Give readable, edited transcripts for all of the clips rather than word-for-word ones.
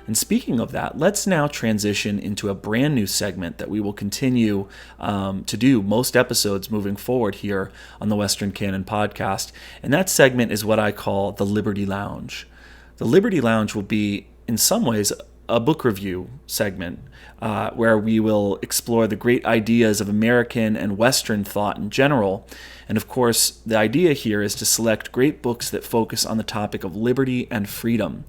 And speaking of that, let's now transition into a brand new segment that we will continue to do most episodes moving forward here on the Western Canon podcast. And that segment is what I call the Liberty Lounge. The Liberty Lounge will be, in some ways, a book review segment where we will explore the great ideas of American and Western thought in general. And of course, the idea here is to select great books that focus on the topic of liberty and freedom.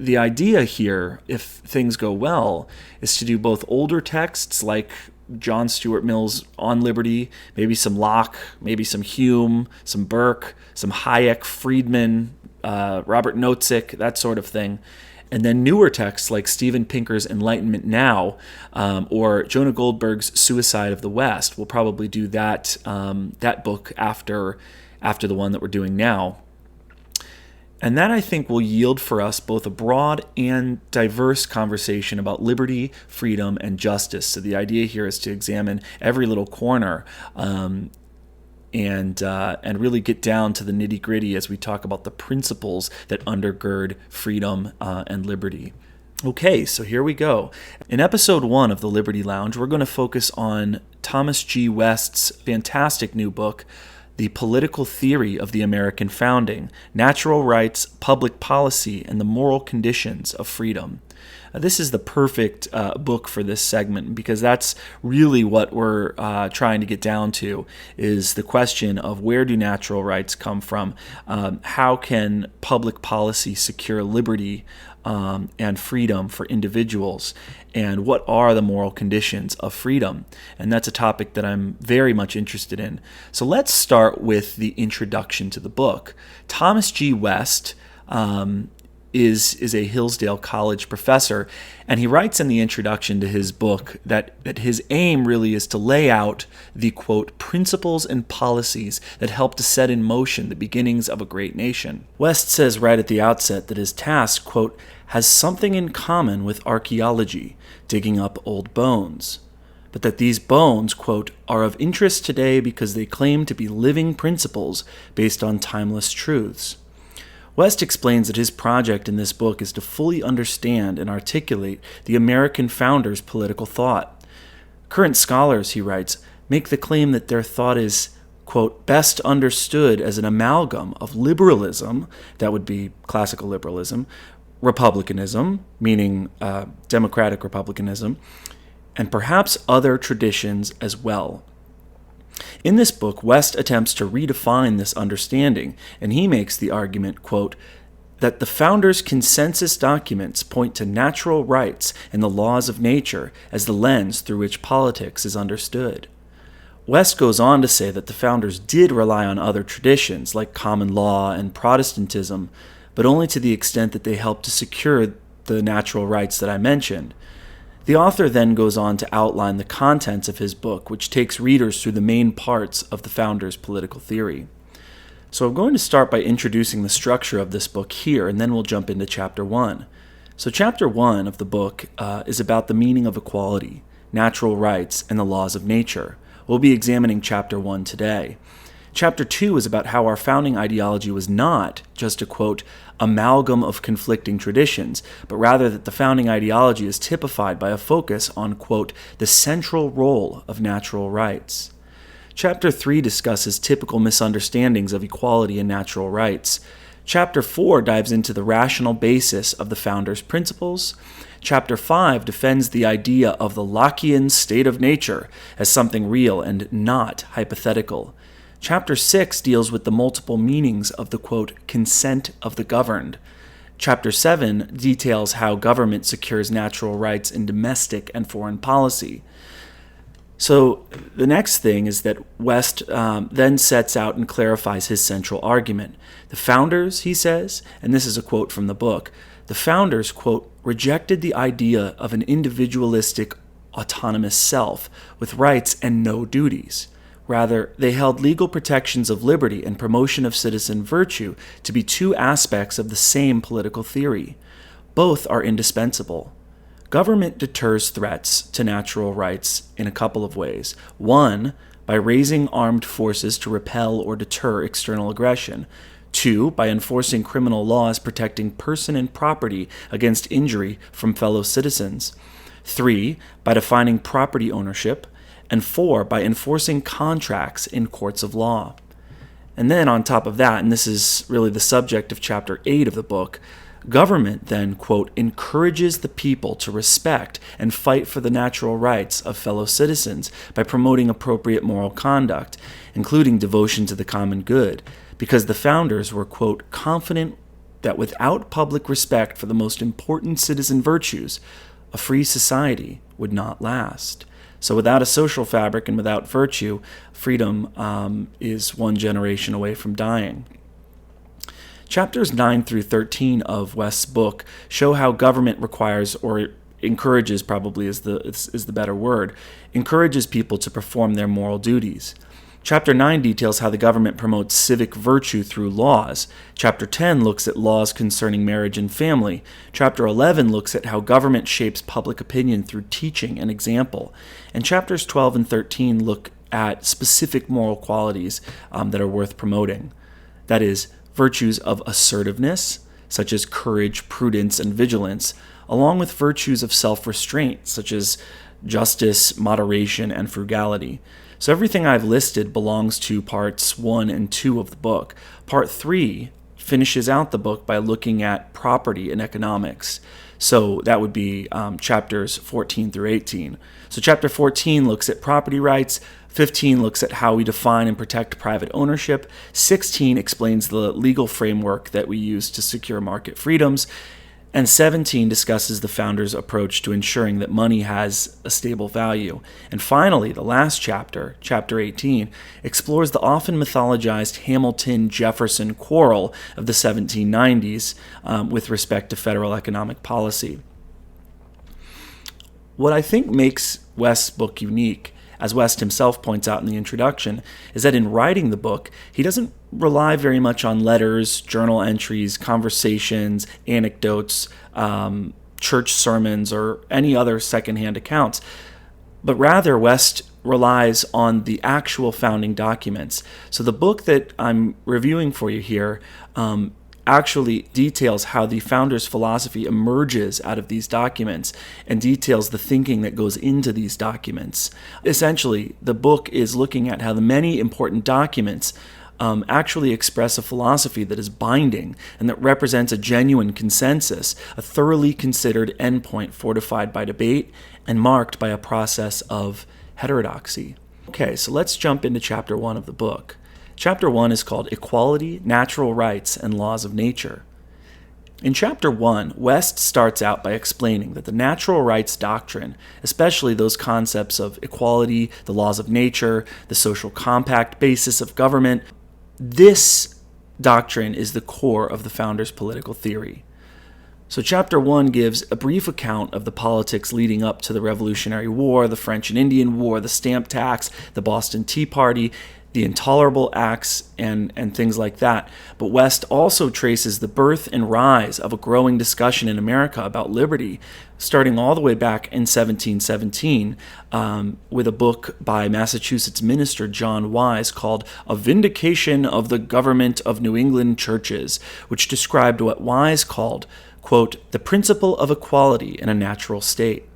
The idea here, if things go well, is to do both older texts like John Stuart Mill's On Liberty, maybe some Locke, maybe some Hume, some Burke, some Hayek, Friedman, Robert Nozick, that sort of thing. And then newer texts like Steven Pinker's Enlightenment Now or Jonah Goldberg's Suicide of the West. We'll probably do that book after the one that we're doing now. And that, I think, will yield for us both a broad and diverse conversation about liberty, freedom, and justice. So the idea here is to examine every little corner and really get down to the nitty-gritty as we talk about the principles that undergird freedom and liberty. Okay, so here we go. In episode 1 of the Liberty Lounge, we're going to focus on Thomas G. West's fantastic new book, The Political Theory of the American Founding, Natural Rights, Public Policy, and the Moral Conditions of Freedom. This is the perfect book for this segment because that's really what we're trying to get down to, is the question of where do natural rights come from? How can public policy secure liberty and freedom for individuals? And what are the moral conditions of freedom? And that's a topic that I'm very much interested in. So let's start with the introduction to the book. Thomas G. West is a Hillsdale College professor, and he writes in the introduction to his book that his aim really is to lay out the, quote, principles and policies that help to set in motion the beginnings of a great nation. West says right at the outset that his task, quote, has something in common with archaeology, digging up old bones, but that these bones, quote, are of interest today because they claim to be living principles based on timeless truths. West explains that his project in this book is to fully understand and articulate the American founders' political thought. Current scholars, he writes, make the claim that their thought is, quote, best understood as an amalgam of liberalism, that would be classical liberalism, republicanism, meaning democratic republicanism, and perhaps other traditions as well. In this book, West attempts to redefine this understanding, and he makes the argument, quote, that the founders' consensus documents point to natural rights and the laws of nature as the lens through which politics is understood. West goes on to say that the founders did rely on other traditions like common law and Protestantism, but only to the extent that they helped to secure the natural rights that I mentioned. The author then goes on to outline the contents of his book, which takes readers through the main parts of the founders' political theory. So I'm going to start by introducing the structure of this book here, and then we'll jump into Chapter 1. So Chapter 1 of the book is about the meaning of equality, natural rights, and the laws of nature. We'll be examining Chapter 1 today. Chapter 2 is about how our founding ideology was not just a, quote, amalgam of conflicting traditions, but rather that the founding ideology is typified by a focus on, quote, the central role of natural rights. Chapter 3 discusses typical misunderstandings of equality and natural rights. Chapter 4 dives into the rational basis of the founders' principles. Chapter 5 defends the idea of the Lockean state of nature as something real and not hypothetical. Chapter 6 deals with the multiple meanings of the, quote, consent of the governed. Chapter 7 details how government secures natural rights in domestic and foreign policy. So the next thing is that West then sets out and clarifies his central argument. The founders, he says, and this is a quote from the book, the founders, quote, rejected the idea of an individualistic autonomous self with rights and no duties. Rather, they held legal protections of liberty and promotion of citizen virtue to be two aspects of the same political theory. Both are indispensable. Government deters threats to natural rights in a couple of ways. One, by raising armed forces to repel or deter external aggression. 2, by enforcing criminal laws protecting person and property against injury from fellow citizens. 3, by defining property ownership. And 4, by enforcing contracts in courts of law. And then on top of that, and this is really the subject of chapter 8 of the book, government then, quote, encourages the people to respect and fight for the natural rights of fellow citizens by promoting appropriate moral conduct, including devotion to the common good, because the founders were, quote, confident that without public respect for the most important citizen virtues, a free society would not last. So without a social fabric and without virtue, freedom is one generation away from dying. Chapters 9 through 13 of West's book show how government requires, or encourages probably is the better word, encourages people to perform their moral duties. Chapter 9 details how the government promotes civic virtue through laws. Chapter 10 looks at laws concerning marriage and family. Chapter 11 looks at how government shapes public opinion through teaching and example. And chapters 12 and 13 look at specific moral qualities that are worth promoting. That is, virtues of assertiveness, such as courage, prudence, and vigilance, along with virtues of self-restraint, such as justice, moderation, and frugality. So everything I've listed belongs to parts 1 and 2 of the book. Part 3 finishes out the book by looking at property and economics. So that would be chapters 14 through 18. So chapter 14 looks at property rights. 15 looks at how we define and protect private ownership. 16 explains the legal framework that we use to secure market freedoms. And 17 discusses the founders' approach to ensuring that money has a stable value. And finally, the last chapter, chapter 18, explores the often mythologized Hamilton-Jefferson quarrel of the 1790s with respect to federal economic policy. What I think makes West's book unique, as West himself points out in the introduction, is that in writing the book, he doesn't rely very much on letters, journal entries, conversations, anecdotes, church sermons, or any other secondhand accounts, but rather West relies on the actual founding documents. So the book that I'm reviewing for you here actually details how the founders' philosophy emerges out of these documents and details the thinking that goes into these documents. Essentially, the book is looking at how the many important documents actually express a philosophy that is binding and that represents a genuine consensus, a thoroughly considered endpoint fortified by debate and marked by a process of heterodoxy. Okay, so let's jump into chapter 1 of the book. Chapter 1 is called Equality, Natural Rights, and Laws of Nature. In Chapter 1, West starts out by explaining that the natural rights doctrine, especially those concepts of equality, the laws of nature, the social compact basis of government, this doctrine is the core of the founders' political theory. So Chapter 1 gives a brief account of the politics leading up to the Revolutionary War, the French and Indian War, the stamp tax, the Boston Tea Party, the Intolerable Acts, and things like that. But West also traces the birth and rise of a growing discussion in America about liberty, starting all the way back in 1717 with a book by Massachusetts minister John Wise called A Vindication of the Government of New England Churches, which described what Wise called, quote, the principle of equality in a natural state.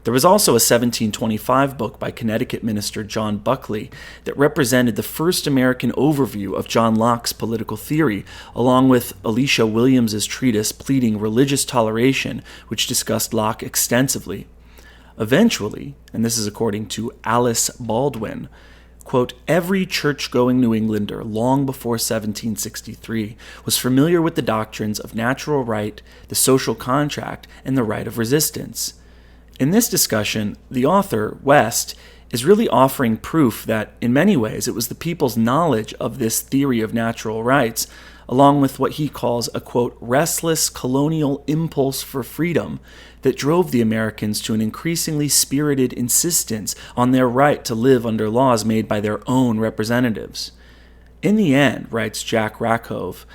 There was also a 1725 book by Connecticut minister John Buckley that represented the first American overview of John Locke's political theory, along with Elisha Williams's treatise Pleading Religious Toleration, which discussed Locke extensively. Eventually, and this is according to Alice Baldwin, quote, every church-going New Englander long before 1763 was familiar with the doctrines of natural right, the social contract, and the right of resistance. In this discussion, the author, West, is really offering proof that, in many ways, it was the people's knowledge of this theory of natural rights, along with what he calls a, quote, restless colonial impulse for freedom, that drove the Americans to an increasingly spirited insistence on their right to live under laws made by their own representatives. In the end, writes Jack Rakove,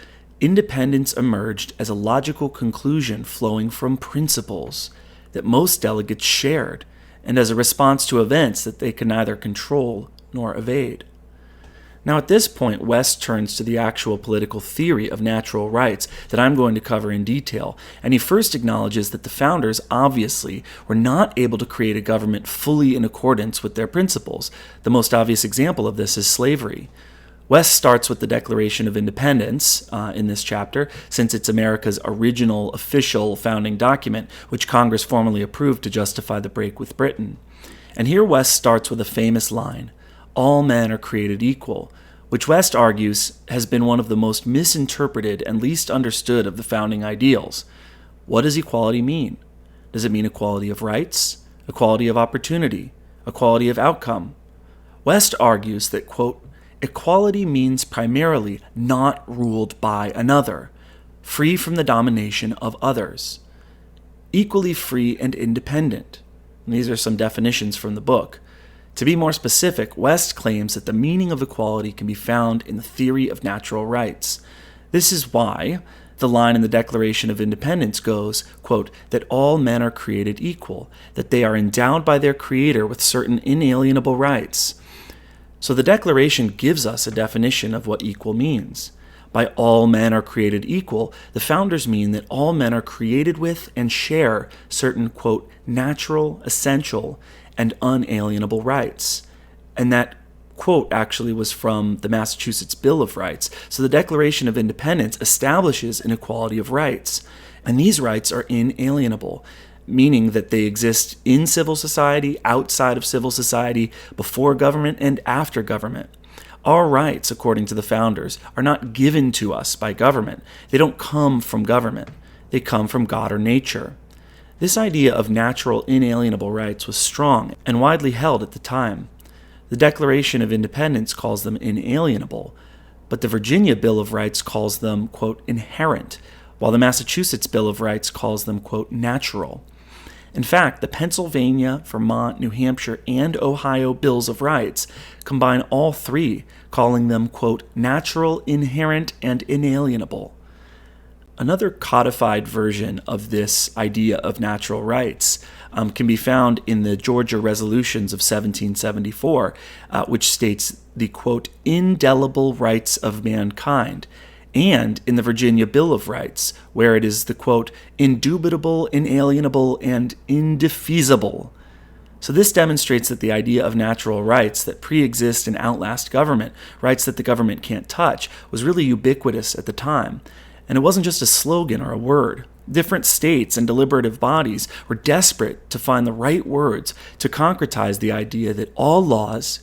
independence emerged as a logical conclusion flowing from principles that most delegates shared, and as a response to events that they could neither control nor evade. Now, at this point, West turns to the actual political theory of natural rights that I'm going to cover in detail, and he first acknowledges that the founders obviously were not able to create a government fully in accordance with their principles. The most obvious example of this is slavery. West starts with the Declaration of Independence in this chapter, since it's America's original official founding document, which Congress formally approved to justify the break with Britain. And here West starts with a famous line, "All men are created equal," which West argues has been one of the most misinterpreted and least understood of the founding ideals. What does equality mean? Does it mean equality of rights, equality of opportunity, equality of outcome? West argues that, quote, "Equality means primarily not ruled by another, free from the domination of others, equally free and independent." And these are some definitions from the book. To be more specific, West claims that the meaning of equality can be found in the theory of natural rights. This is why the line in the Declaration of Independence goes, quote, "that all men are created equal, that they are endowed by their Creator with certain inalienable rights." So the Declaration gives us a definition of what equal means. By all men are created equal, the founders mean that all men are created with and share certain, quote, "natural, essential, and unalienable rights." And that quote actually was from the Massachusetts Bill of Rights. So the Declaration of Independence establishes an equality of rights. And these rights are inalienable, meaning that they exist in civil society, outside of civil society, before government, and after government. Our rights, according to the founders, are not given to us by government. They don't come from government. They come from God or nature. This idea of natural, inalienable rights was strong and widely held at the time. The Declaration of Independence calls them inalienable, but the Virginia Bill of Rights calls them, quote, "inherent," while the Massachusetts Bill of Rights calls them, quote, "natural." In fact, the Pennsylvania, Vermont, New Hampshire, and Ohio Bills of Rights combine all three, calling them, quote, "natural, inherent, and inalienable." Another codified version of this idea of natural rights can be found in the Georgia Resolutions of 1774, which states the, quote, "indelible rights of mankind," and in the Virginia Bill of Rights, where it is the, quote, "indubitable, inalienable, and indefeasible." So this demonstrates that the idea of natural rights that pre-exist and outlast government, rights that the government can't touch, was really ubiquitous at the time. And it wasn't just a slogan or a word. Different states and deliberative bodies were desperate to find the right words to concretize the idea that all laws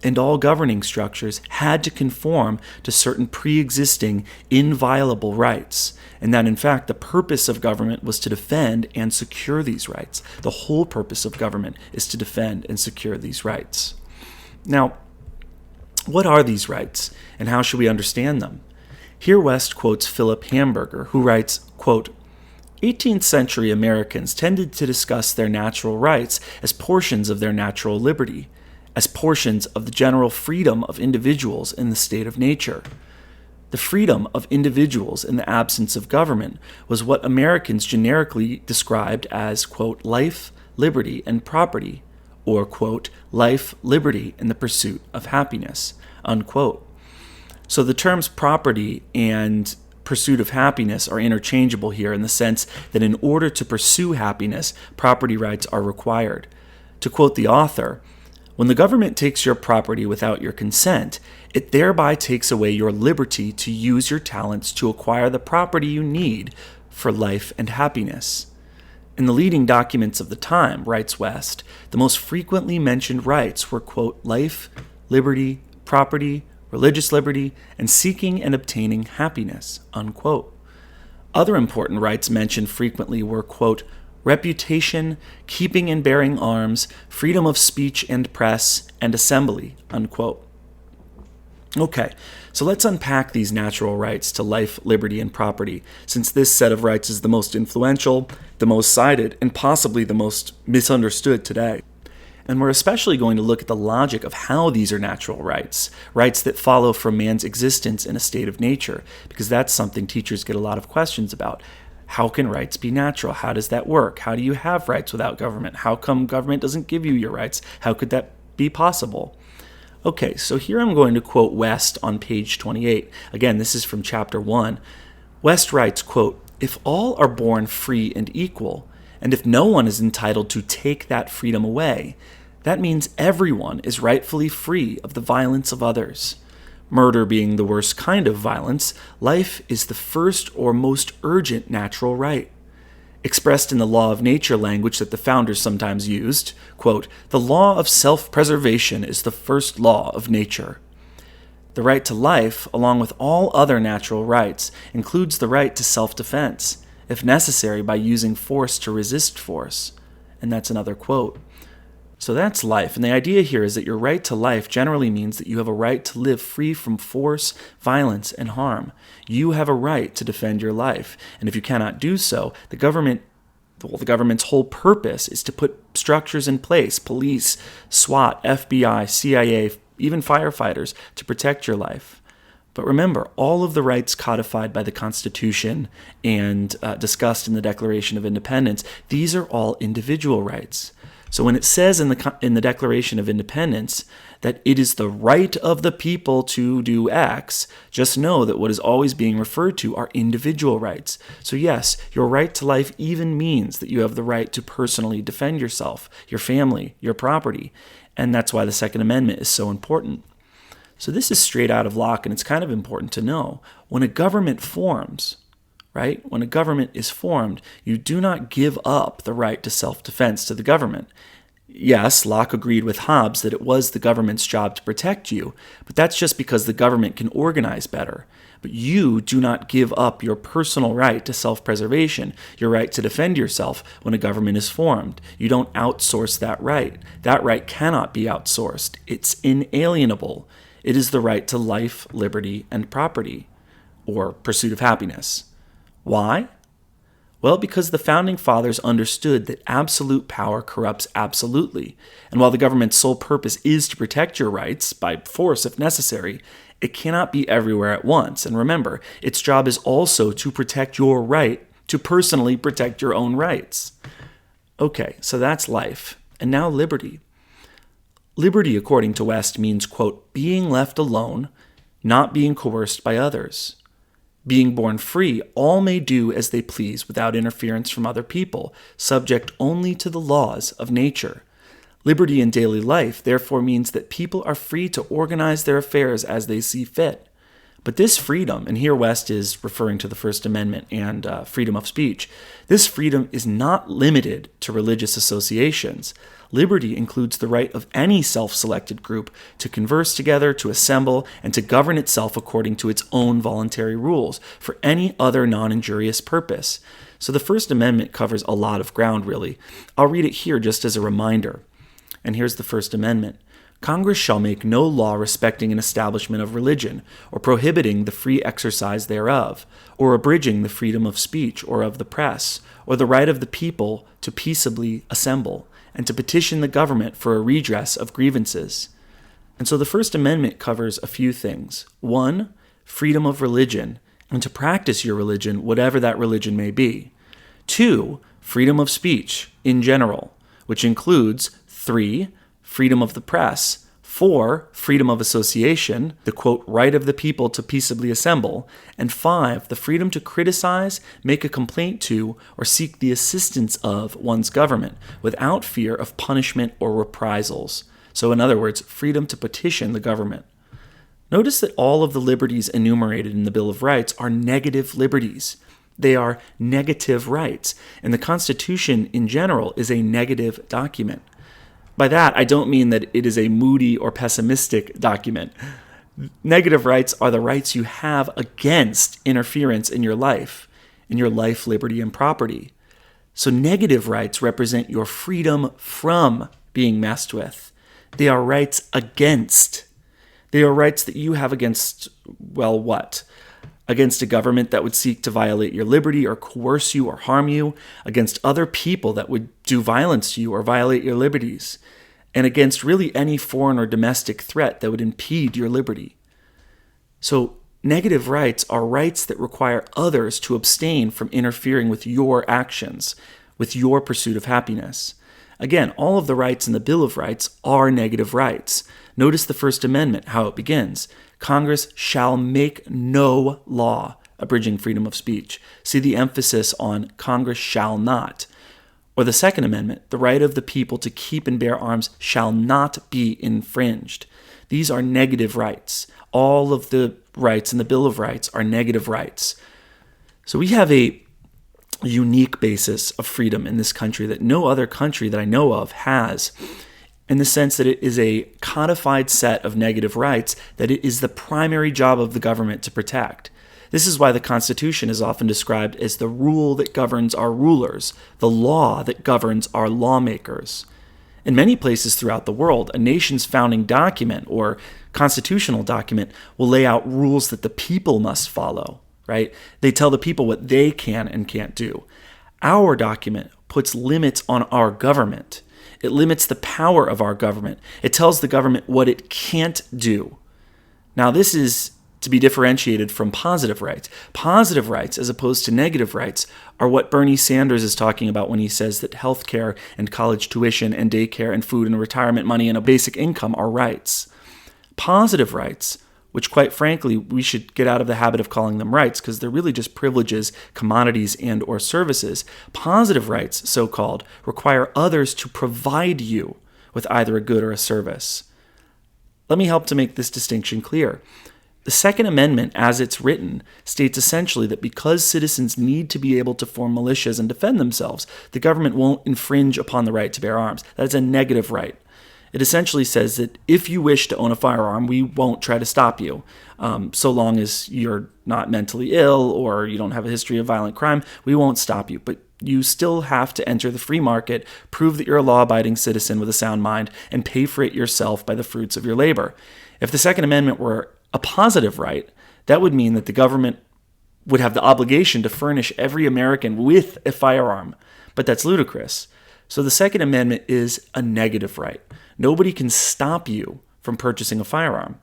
and all governing structures had to conform to certain pre-existing, inviolable rights, and that in fact the purpose of government was to defend and secure these rights. The whole purpose of government is to defend and secure these rights. Now, what are these rights, and how should we understand them? Here West quotes Philip Hamburger, who writes, quote, 18th century Americans tended to discuss their natural rights as portions of their natural liberty, as portions of the general freedom of individuals in the state of nature. The freedom of individuals in the absence of government was what Americans generically described as, quote, "life, liberty, and property," or, quote, "life, liberty, and the pursuit of happiness," unquote. So the terms property and pursuit of happiness are interchangeable here in the sense that in order to pursue happiness, property rights are required. To quote the author, "When the government takes your property without your consent, it thereby takes away your liberty to use your talents to acquire the property you need for life and happiness." In the leading documents of the time, writes West, the most frequently mentioned rights were, quote, "life, liberty, property, religious liberty, and seeking and obtaining happiness," unquote. Other important rights mentioned frequently were, quote, "reputation, keeping and bearing arms, freedom of speech and press, and assembly," unquote. Okay, so let's unpack these natural rights to life, liberty, and property, since this set of rights is the most influential, the most cited, and possibly the most misunderstood today. And we're especially going to look at the logic of how these are natural rights, rights that follow from man's existence in a state of nature, because that's something teachers get a lot of questions about. How can rights be natural? How does that work? How do you have rights without government? How come government doesn't give you your rights? How could that be possible? Okay, so here I'm going to quote West on page 28. Again, this is from chapter 1. West writes, quote, "If all are born free and equal, and if no one is entitled to take that freedom away, that means everyone is rightfully free of the violence of others. Murder being the worst kind of violence, life is the first or most urgent natural right. Expressed in the law of nature language that the founders sometimes used, quote, the law of self-preservation is the first law of nature. The right to life, along with all other natural rights, includes the right to self-defense, if necessary by using force to resist force." And that's another quote. So that's life. And the idea here is that your right to life generally means that you have a right to live free from force, violence, and harm. You have a right to defend your life. And if you cannot do so, the government's whole purpose is to put structures in place, police, SWAT, FBI, CIA, even firefighters, to protect your life. But remember, all of the rights codified by the Constitution and discussed in the Declaration of Independence, these are all individual rights. So when it says in the Declaration of Independence that it is the right of the people to do X, just know that what is always being referred to are individual rights. So yes, your right to life even means that you have the right to personally defend yourself, your family, your property. And that's why the Second Amendment is so important. So this is straight out of Locke, and it's kind of important to know. When a government forms, right? When a government is formed, you do not give up the right to self-defense to the government. Yes, Locke agreed with Hobbes that it was the government's job to protect you, but that's just because the government can organize better. But you do not give up your personal right to self-preservation, your right to defend yourself when a government is formed. You don't outsource that right. That right cannot be outsourced. It's inalienable. It is the right to life, liberty, and property, or pursuit of happiness. Why? Well, because the Founding Fathers understood that absolute power corrupts absolutely, and while the government's sole purpose is to protect your rights, by force if necessary, it cannot be everywhere at once. And remember, its job is also to protect your right to personally protect your own rights. Okay, so that's life. And now liberty. Liberty, according to West, means, quote, being left alone, not being coerced by others. Being born free, all may do as they please without interference from other people, subject only to the laws of nature. Liberty in daily life, therefore, means that people are free to organize their affairs as they see fit. But this freedom, and here West is referring to the First Amendment and freedom of speech, this freedom is not limited to religious associations. Liberty includes the right of any self-selected group to converse together, to assemble, and to govern itself according to its own voluntary rules for any other non-injurious purpose. So the First Amendment covers a lot of ground, really. I'll read it here just as a reminder. And here's the First Amendment. Congress shall make no law respecting an establishment of religion, or prohibiting the free exercise thereof, or abridging the freedom of speech or of the press, or the right of the people to peaceably assemble, and to petition the government for a redress of grievances. And so the First Amendment covers a few things. 1, freedom of religion, and to practice your religion, whatever that religion may be. 2, freedom of speech in general, which includes 3, freedom of the press, 4, freedom of association, the, quote, right of the people to peaceably assemble, and 5, the freedom to criticize, make a complaint to, or seek the assistance of one's government without fear of punishment or reprisals. So in other words, freedom to petition the government. Notice that all of the liberties enumerated in the Bill of Rights are negative liberties. They are negative rights, and the Constitution in general is a negative document. By that, I don't mean that it is a moody or pessimistic document. Negative rights are the rights you have against interference in your life, liberty, and property. So negative rights represent your freedom from being messed with. They are rights against. They are rights that you have against, well, what? Against a government that would seek to violate your liberty or coerce you or harm you, against other people that would do violence to you or violate your liberties, and against really any foreign or domestic threat that would impede your liberty. So negative rights are rights that require others to abstain from interfering with your actions, with your pursuit of happiness. Again, all of the rights in the Bill of Rights are negative rights. Notice the First Amendment, how it begins. Congress shall make no law abridging freedom of speech. See the emphasis on Congress shall not. Or the Second Amendment, the right of the people to keep and bear arms shall not be infringed. These are negative rights. All of the rights in the Bill of Rights are negative rights. So we have a unique basis of freedom in this country that no other country that I know of has, in the sense that it is a codified set of negative rights that it is the primary job of the government to protect. This is why the Constitution is often described as the rule that governs our rulers, the law that governs our lawmakers. In many places throughout the world, a nation's founding document or constitutional document will lay out rules that the people must follow, right? They tell the people what they can and can't do. Our document puts limits on our government. It limits the power of our government. It tells the government what it can't do. Now, this is to be differentiated from positive rights. Positive rights, as opposed to negative rights, are what Bernie Sanders is talking about when he says that healthcare and college tuition and daycare and food and retirement money and a basic income are rights. Positive rights, which quite frankly, we should get out of the habit of calling them rights because they're really just privileges, commodities, and or services. Positive rights, so-called, require others to provide you with either a good or a service. Let me help to make this distinction clear. The Second Amendment, as it's written, states essentially that because citizens need to be able to form militias and defend themselves, the government won't infringe upon the right to bear arms. That is a negative right. It essentially says that if you wish to own a firearm, we won't try to stop you. So long as you're not mentally ill or you don't have a history of violent crime, we won't stop you. But you still have to enter the free market, prove that you're a law-abiding citizen with a sound mind, and pay for it yourself by the fruits of your labor. If the Second Amendment were a positive right, that would mean that the government would have the obligation to furnish every American with a firearm. But that's ludicrous. So the Second Amendment is a negative right. Nobody can stop you from purchasing a firearm.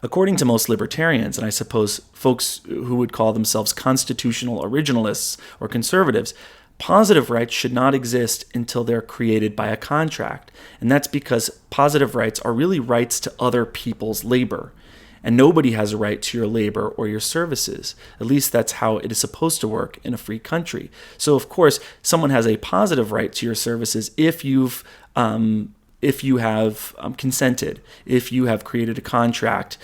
According to most libertarians, and I suppose folks who would call themselves constitutional originalists or conservatives, positive rights should not exist until they're created by a contract. And that's because positive rights are really rights to other people's labor. And nobody has a right to your labor or your services. At least that's how it is supposed to work in a free country. So, of course, someone has a positive right to your services if you have consented, if you have created a contract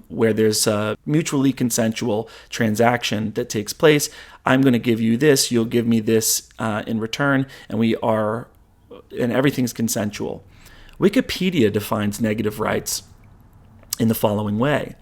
where there's a mutually consensual transaction that takes place. I'm going to give you this, you'll give me this in return, and everything's consensual. Wikipedia defines negative rights in the following way.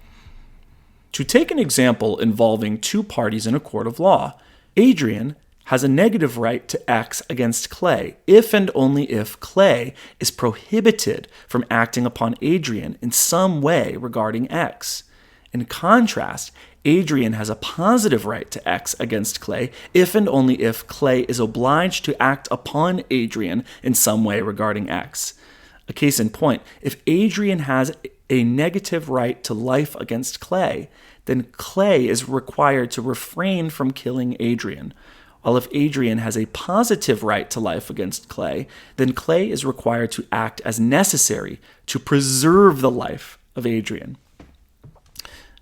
To take an example involving two parties in a court of law, Adrian has a negative right to X against Clay if and only if Clay is prohibited from acting upon Adrian in some way regarding X. In contrast, Adrian has a positive right to X against Clay if and only if Clay is obliged to act upon Adrian in some way regarding X. A case in point, if Adrian has a negative right to life against Clay, then Clay is required to refrain from killing Adrian. While if Adrian has a positive right to life against Clay, then Clay is required to act as necessary to preserve the life of Adrian.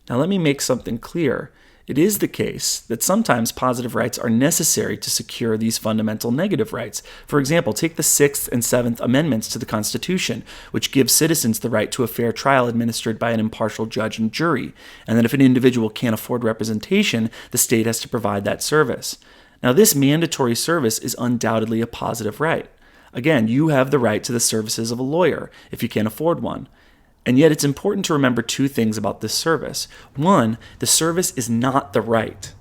Now let me make something clear. It is the case that sometimes positive rights are necessary to secure these fundamental negative rights. For example, take the 6th and 7th Amendments to the Constitution, which give citizens the right to a fair trial administered by an impartial judge and jury, and that if an individual can't afford representation, the state has to provide that service. Now, this mandatory service is undoubtedly a positive right. Again, you have the right to the services of a lawyer if you can't afford one. And yet it's important to remember two things about this service. One, the service is not the right.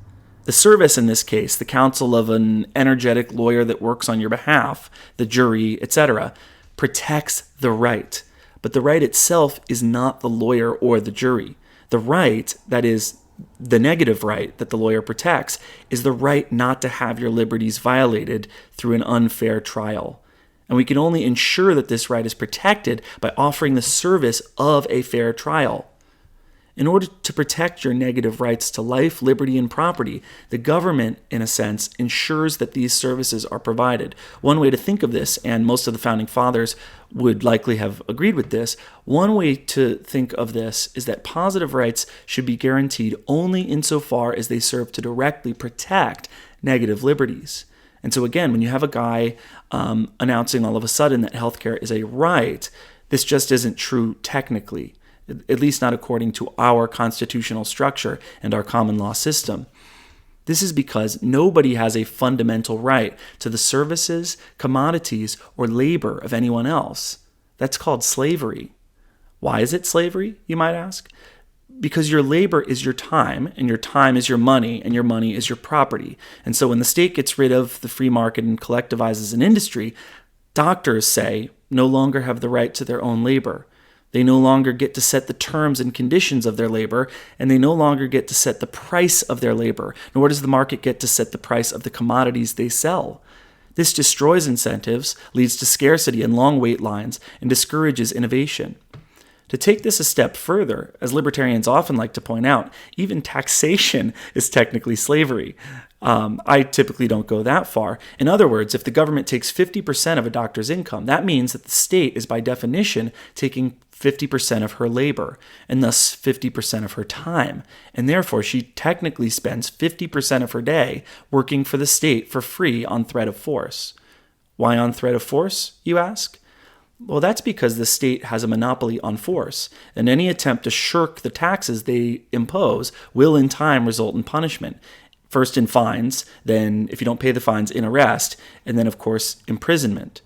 The service in this case, the counsel of an energetic lawyer that works on your behalf, the jury, etc., protects the right. But the right itself is not the lawyer or the jury. The right, that is, the negative right that the lawyer protects, is the right not to have your liberties violated through an unfair trial. And we can only ensure that this right is protected by offering the service of a fair trial. In order to protect your negative rights to life, liberty, and property, the government, in a sense, ensures that these services are provided. One way to think of this, and most of the Founding Fathers would likely have agreed with this, one way to think of this is that positive rights should be guaranteed only insofar as they serve to directly protect negative liberties. And so again, when you have a guy announcing all of a sudden that healthcare is a right, this just isn't true technically, at least not according to our constitutional structure and our common law system. This is because nobody has a fundamental right to the services, commodities, or labor of anyone else. That's called slavery. Why is it slavery, you might ask? Because your labor is your time, and your time is your money, and your money is your property. And so when the state gets rid of the free market and collectivizes an industry, doctors, say, no longer have the right to their own labor. They no longer get to set the terms and conditions of their labor, and they no longer get to set the price of their labor, nor does the market get to set the price of the commodities they sell. This destroys incentives, leads to scarcity and long wait lines, and discourages innovation. To take this a step further, as libertarians often like to point out, even taxation is technically slavery. I typically don't go that far. In other words, if the government takes 50% of a doctor's income, that means that the state is by definition taking 50% of her labor, and thus 50% of her time. And therefore, she technically spends 50% of her day working for the state for free on threat of force. Why on threat of force, you ask? Well, that's because the state has a monopoly on force, and any attempt to shirk the taxes they impose will in time result in punishment. First in fines, then if you don't pay the fines, in arrest, and then, of course, imprisonment.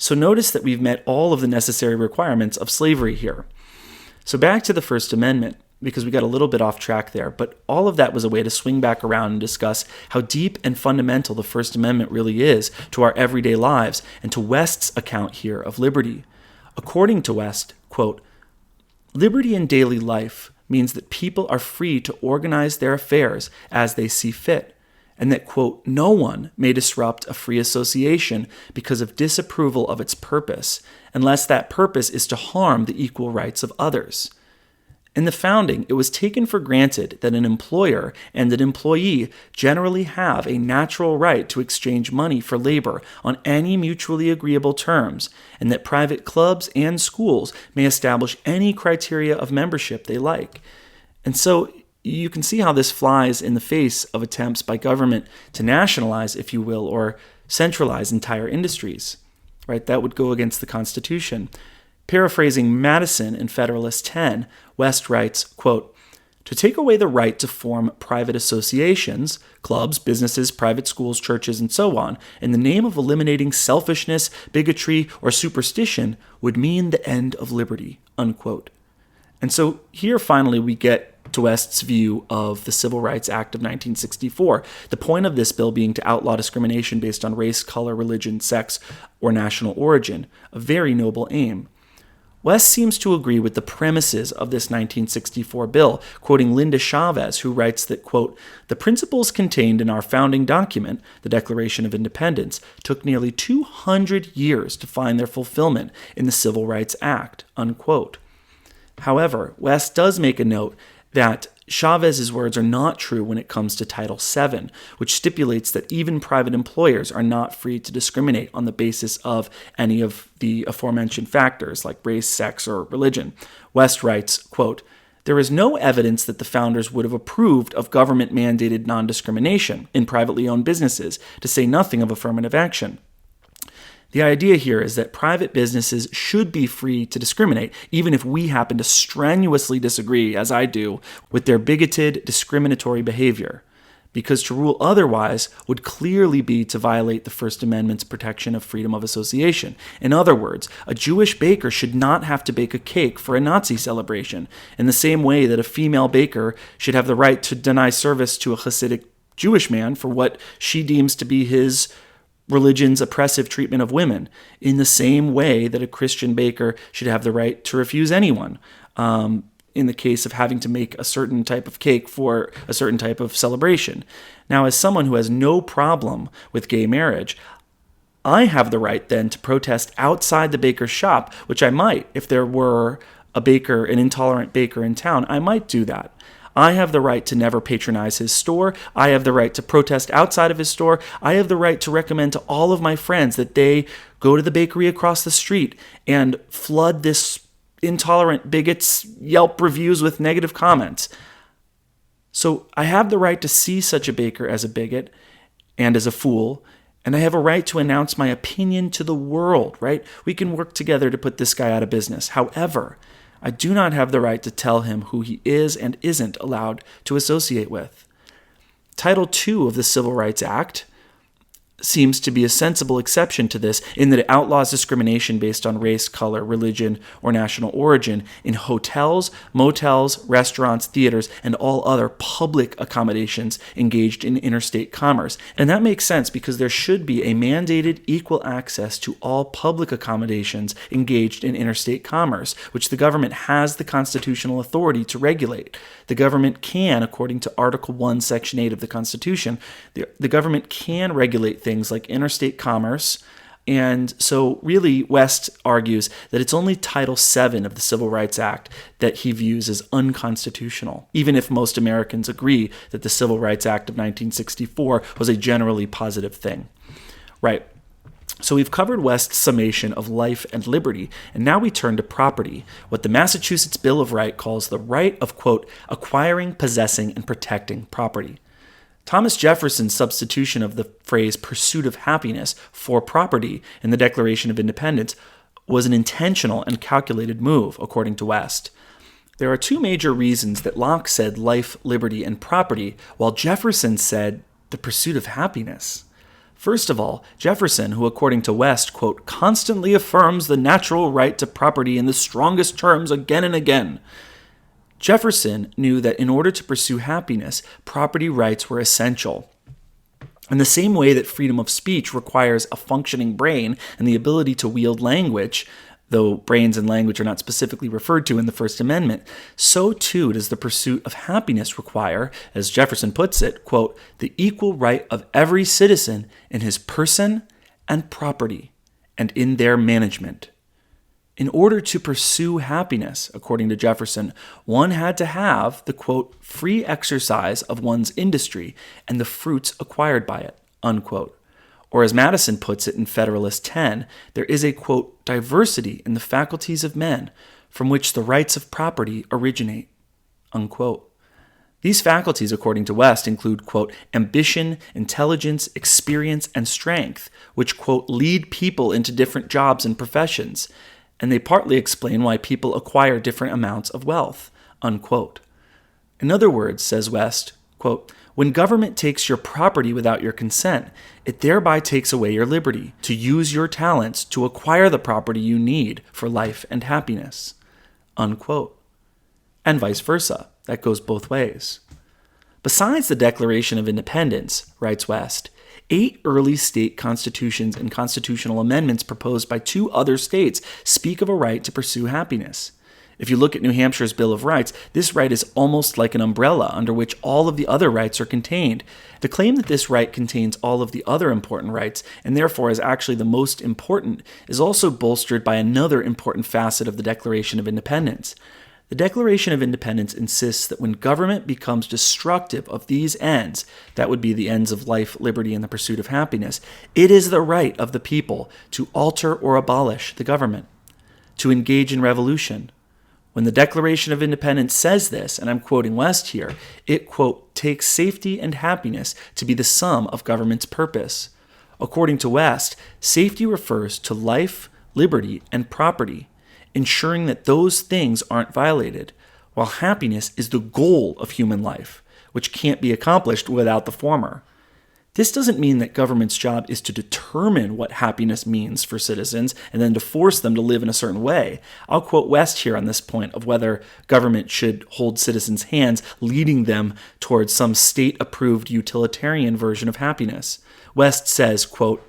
So notice that we've met all of the necessary requirements of slavery here. So back to the First Amendment, because we got a little bit off track there, but all of that was a way to swing back around and discuss how deep and fundamental the First Amendment really is to our everyday lives and to West's account here of liberty. According to West, quote, liberty in daily life means that people are free to organize their affairs as they see fit, and that, quote, no one may disrupt a free association because of disapproval of its purpose, unless that purpose is to harm the equal rights of others. In the founding, it was taken for granted that an employer and an employee generally have a natural right to exchange money for labor on any mutually agreeable terms, and that private clubs and schools may establish any criteria of membership they like. And so you can see how this flies in the face of attempts by government to nationalize, if you will, or centralize entire industries. Right? That would go against the Constitution. Paraphrasing Madison in Federalist 10, West writes, quote, to take away the right to form private associations, clubs, businesses, private schools, churches, and so on, in the name of eliminating selfishness, bigotry, or superstition would mean the end of liberty, unquote. And so here finally we get to West's view of the Civil Rights Act of 1964, the point of this bill being to outlaw discrimination based on race, color, religion, sex, or national origin, a very noble aim. West seems to agree with the premises of this 1964 bill, quoting Linda Chavez, who writes that, quote, the principles contained in our founding document, the Declaration of Independence, took nearly 200 years to find their fulfillment in the Civil Rights Act, unquote. However, West does make a note that Chavez's words are not true when it comes to Title VII, which stipulates that even private employers are not free to discriminate on the basis of any of the aforementioned factors like race, sex, or religion. West writes, quote, there is no evidence that the founders would have approved of government-mandated non-discrimination in privately owned businesses, to say nothing of affirmative action. The idea here is that private businesses should be free to discriminate, even if we happen to strenuously disagree, as I do, with their bigoted, discriminatory behavior, because to rule otherwise would clearly be to violate the First Amendment's protection of freedom of association. In other words, a Jewish baker should not have to bake a cake for a Nazi celebration, in the same way that a female baker should have the right to deny service to a Hasidic Jewish man for what she deems to be his religion's oppressive treatment of women, in the same way that a Christian baker should have the right to refuse anyone in the case of having to make a certain type of cake for a certain type of celebration. Now, as someone who has no problem with gay marriage, I have the right then to protest outside the baker's shop, which I might if there were an intolerant baker in town, I might do that. I have the right to never patronize his store. I have the right to protest outside of his store. I have the right to recommend to all of my friends that they go to the bakery across the street and flood this intolerant bigot's Yelp reviews with negative comments. So I have the right to see such a baker as a bigot and as a fool, and I have a right to announce my opinion to the world, right? We can work together to put this guy out of business. However, I do not have the right to tell him who he is and isn't allowed to associate with. Title II of the Civil Rights Act seems to be a sensible exception to this in that it outlaws discrimination based on race, color, religion, or national origin in hotels, motels, restaurants, theaters, and all other public accommodations engaged in interstate commerce. And that makes sense because there should be a mandated equal access to all public accommodations engaged in interstate commerce, which the government has the constitutional authority to regulate. The government can, according to Article 1, Section 8 of the Constitution, the government can regulate things like interstate commerce. And so really West argues that it's only Title VII of the Civil Rights Act that he views as unconstitutional, even if most Americans agree that the Civil Rights Act of 1964 was a generally positive thing. Right. So we've covered West's summation of life and liberty, and now we turn to property, what the Massachusetts Bill of Rights calls the right of, quote, acquiring, possessing, and protecting property. Thomas Jefferson's substitution of the phrase pursuit of happiness for property in the Declaration of Independence was an intentional and calculated move, according to West. There are two major reasons that Locke said life, liberty, and property, while Jefferson said the pursuit of happiness. First of all, Jefferson, who according to West, quote, constantly affirms the natural right to property in the strongest terms again and again. Jefferson knew that in order to pursue happiness, property rights were essential. In the same way that freedom of speech requires a functioning brain and the ability to wield language, though brains and language are not specifically referred to in the First Amendment, so too does the pursuit of happiness require, as Jefferson puts it, quote, the equal right of every citizen in his person and property and in their management. In order to pursue happiness, according to Jefferson, one had to have the, quote, free exercise of one's industry and the fruits acquired by it, unquote. Or as Madison puts it in Federalist 10, there is a, quote, diversity in the faculties of men from which the rights of property originate, unquote. These faculties, according to West, include, quote, ambition, intelligence, experience, and strength, which, quote, lead people into different jobs and professions, and they partly explain why people acquire different amounts of wealth, unquote. In other words, says West, quote, when government takes your property without your consent, it thereby takes away your liberty to use your talents to acquire the property you need for life and happiness, unquote. And vice versa. That goes both ways. Besides the Declaration of Independence, writes West, 8 early state constitutions and constitutional amendments proposed by 2 other states speak of a right to pursue happiness. If you look at New Hampshire's Bill of Rights, this right is almost like an umbrella under which all of the other rights are contained. The claim that this right contains all of the other important rights, and therefore is actually the most important, is also bolstered by another important facet of the Declaration of Independence. The Declaration of Independence insists that when government becomes destructive of these ends, that would be the ends of life, liberty, and the pursuit of happiness, it is the right of the people to alter or abolish the government, to engage in revolution. When the Declaration of Independence says this, and I'm quoting West here, it, quote, takes safety and happiness to be the sum of government's purpose. According to West, safety refers to life, liberty, and property, ensuring that those things aren't violated, while happiness is the goal of human life, which can't be accomplished without the former. This doesn't mean that government's job is to determine what happiness means for citizens and then to force them to live in a certain way. I'll quote West here on this point of whether government should hold citizens' hands, leading them towards some state-approved utilitarian version of happiness. West says, quote,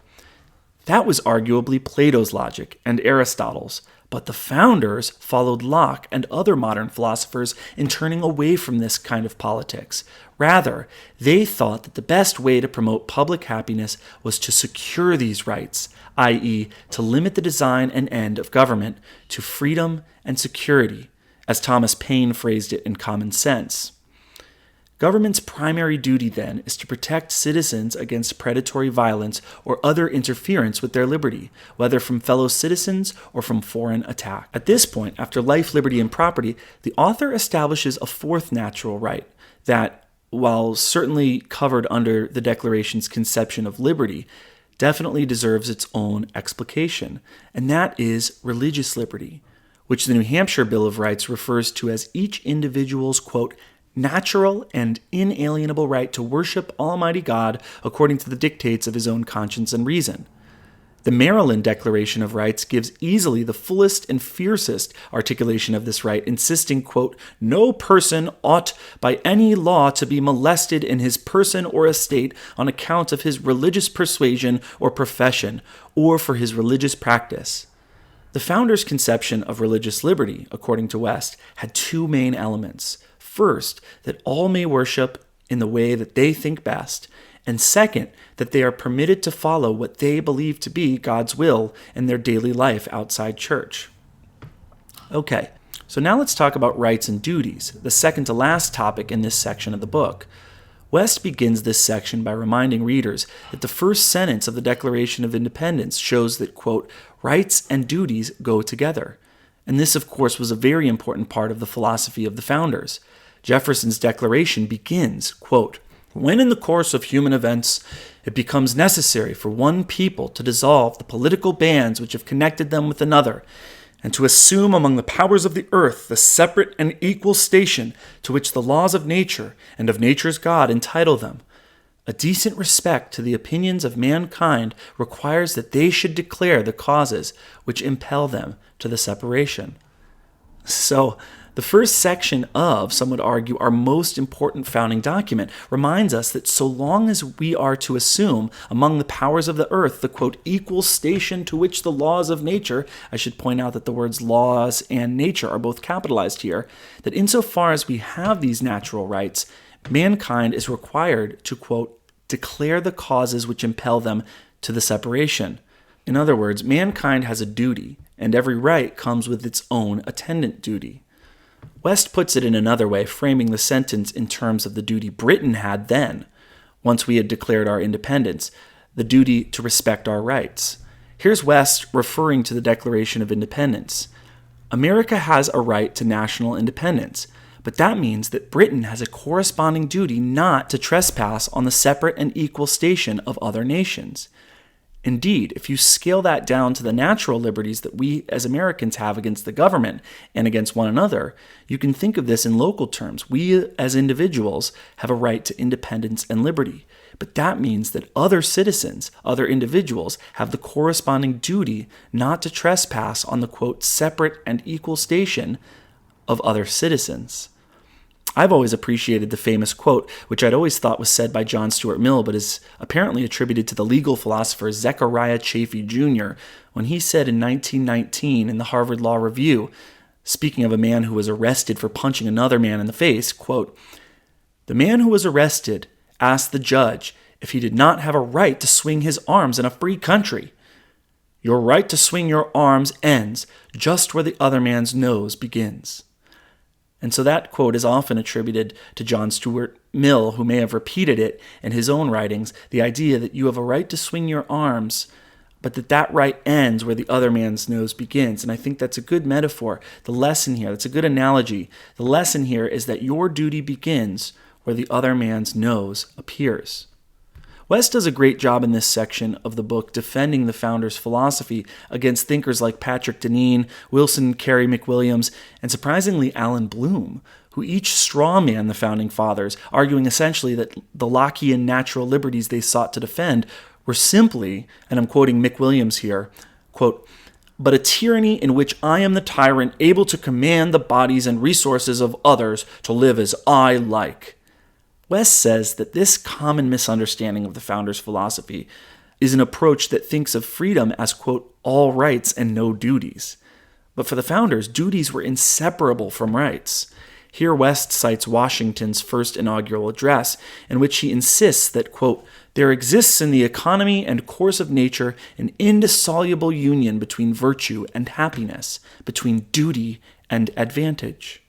that was arguably Plato's logic and Aristotle's, but the founders followed Locke and other modern philosophers in turning away from this kind of politics. Rather, they thought that the best way to promote public happiness was to secure these rights, i.e., to limit the design and end of government to freedom and security, as Thomas Paine phrased it in Common Sense. Government's primary duty, then, is to protect citizens against predatory violence or other interference with their liberty, whether from fellow citizens or from foreign attack. At this point, after life, liberty, and property, the author establishes a fourth natural right that, while certainly covered under the Declaration's conception of liberty, definitely deserves its own explication, and that is religious liberty, which the New Hampshire Bill of Rights refers to as each individual's, quote, natural and inalienable right to worship Almighty God according to the dictates of his own conscience and reason. The Maryland Declaration of Rights gives easily the fullest and fiercest articulation of this right, insisting, quote, no person ought by any law to be molested in his person or estate on account of his religious persuasion or profession, or for his religious practice. The founders' conception of religious liberty, according to West, had two main elements. First, that all may worship in the way that they think best, and second, that they are permitted to follow what they believe to be God's will in their daily life outside church. Okay, so now let's talk about rights and duties, the second to last topic in this section of the book. West begins this section by reminding readers that the first sentence of the Declaration of Independence shows that, quote, rights and duties go together. And this, of course, was a very important part of the philosophy of the founders. Jefferson's declaration begins, quote, when in the course of human events it becomes necessary for one people to dissolve the political bands which have connected them with another, and to assume among the powers of the earth the separate and equal station to which the laws of nature and of nature's God entitle them, a decent respect to the opinions of mankind requires that they should declare the causes which impel them to the separation. So, the first section of, some would argue, our most important founding document reminds us that so long as we are to assume among the powers of the earth the, quote, equal station to which the laws of nature, I should point out that the words laws and nature are both capitalized here, that insofar as we have these natural rights, mankind is required to, quote, declare the causes which impel them to the separation. In other words, mankind has a duty, and every right comes with its own attendant duty. West puts it in another way, framing the sentence in terms of the duty Britain had then, once we had declared our independence, the duty to respect our rights. Here's West referring to the Declaration of Independence. America has a right to national independence, but that means that Britain has a corresponding duty not to trespass on the separate and equal station of other nations. Indeed, if you scale that down to the natural liberties that we as Americans have against the government and against one another, you can think of this in local terms. We as individuals have a right to independence and liberty, but that means that other citizens, other individuals, have the corresponding duty not to trespass on the, quote, separate and equal station of other citizens. I've always appreciated the famous quote, which I'd always thought was said by John Stuart Mill, but is apparently attributed to the legal philosopher Zechariah Chafee Jr., when he said in 1919 in the Harvard Law Review, speaking of a man who was arrested for punching another man in the face, quote, the man who was arrested asked the judge if he did not have a right to swing his arms in a free country. Your right to swing your arms ends just where the other man's nose begins. And so that quote is often attributed to John Stuart Mill, who may have repeated it in his own writings, the idea that you have a right to swing your arms, but that right ends where the other man's nose begins. And I think that's a good metaphor. The lesson here, that's a good analogy. The lesson here is that your duty begins where the other man's nose appears. West does a great job in this section of the book defending the founders' philosophy against thinkers like Patrick Deneen, Wilson Carey McWilliams, and surprisingly Allen Bloom, who each strawman the founding fathers, arguing essentially that the Lockean natural liberties they sought to defend were simply, and I'm quoting McWilliams here, quote, but a tyranny in which I am the tyrant, able to command the bodies and resources of others to live as I like. West says that this common misunderstanding of the founders' philosophy is an approach that thinks of freedom as, quote, all rights and no duties. But for the founders, duties were inseparable from rights. Here West cites Washington's first inaugural address, in which he insists that, quote, there exists in the economy and course of nature an indissoluble union between virtue and happiness, between duty and advantage.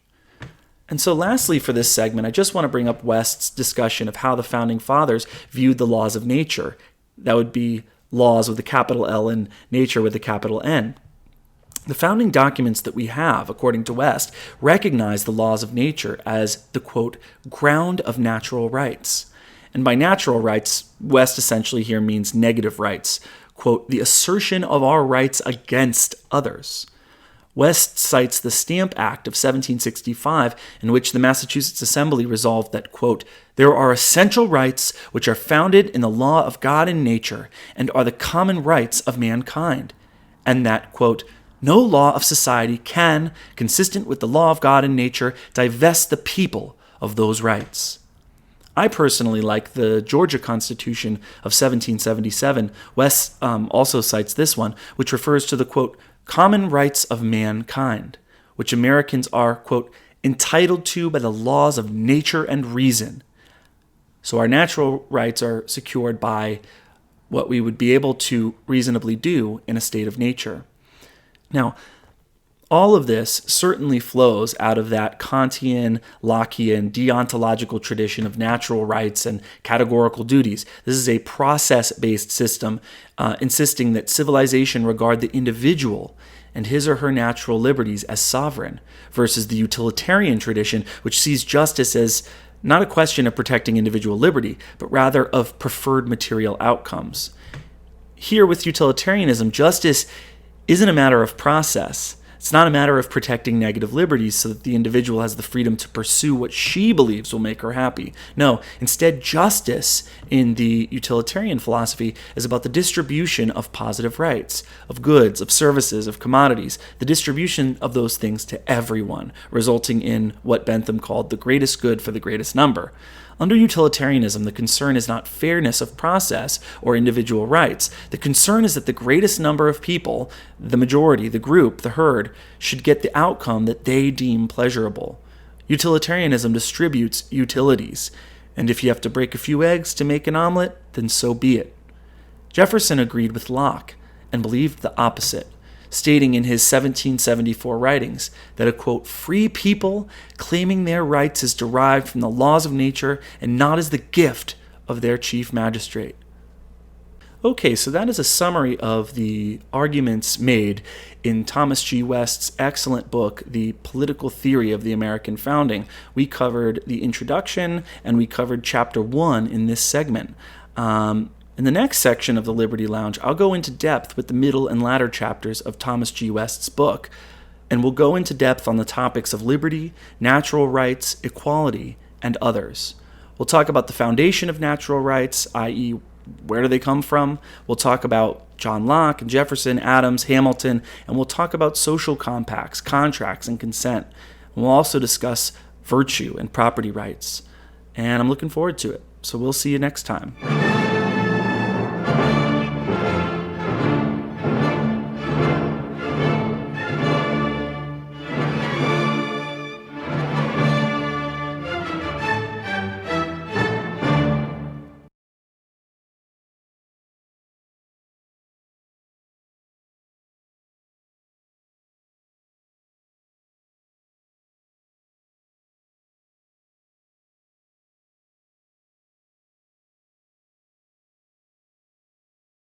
And so lastly for this segment, I just want to bring up West's discussion of how the Founding Fathers viewed the laws of nature. That would be laws with a capital L and nature with a capital N. The founding documents that we have, according to West, recognize the laws of nature as the, quote, ground of natural rights. And by natural rights, West essentially here means negative rights, quote, the assertion of our rights against others. West cites the Stamp Act of 1765, in which the Massachusetts Assembly resolved that, quote, there are essential rights which are founded in the law of God and nature and are the common rights of mankind, and that, quote, no law of society can, consistent with the law of God and nature, divest the people of those rights. I personally like the Georgia Constitution of 1777. West also cites this one, which refers to the, quote, common rights of mankind, which Americans are, quote, entitled to by the laws of nature and reason. So our natural rights are secured by what we would be able to reasonably do in a state of nature. Now, all of this certainly flows out of that Kantian, Lockean, deontological tradition of natural rights and categorical duties. This is a process-based system insisting that civilization regard the individual and his or her natural liberties as sovereign, versus the utilitarian tradition, which sees justice as not a question of protecting individual liberty, but rather of preferred material outcomes. Here with utilitarianism, justice isn't a matter of process. It's not a matter of protecting negative liberties so that the individual has the freedom to pursue what she believes will make her happy. No, instead, justice in the utilitarian philosophy is about the distribution of positive rights, of goods, of services, of commodities, the distribution of those things to everyone, resulting in what Bentham called the greatest good for the greatest number. Under utilitarianism, the concern is not fairness of process or individual rights. The concern is that the greatest number of people, the majority, the group, the herd, should get the outcome that they deem pleasurable. Utilitarianism distributes utilities, and if you have to break a few eggs to make an omelet, then so be it. Jefferson agreed with Locke and believed the opposite, stating in his 1774 writings that a, quote, free people claiming their rights is derived from the laws of nature and not as the gift of their chief magistrate. Okay, so that is a summary of the arguments made in Thomas G. West's excellent book, The Political Theory of the American Founding. We covered the introduction and we covered chapter 1 in this segment. In the next section of the Liberty Lounge, I'll go into depth with the middle and latter chapters of Thomas G. West's book, and we'll go into depth on the topics of liberty, natural rights, equality, and others. We'll talk about the foundation of natural rights, i.e., where do they come from? We'll talk about John Locke, Jefferson, Adams, Hamilton, and we'll talk about social compacts, contracts, and consent. And we'll also discuss virtue and property rights. And I'm looking forward to it. So we'll see you next time.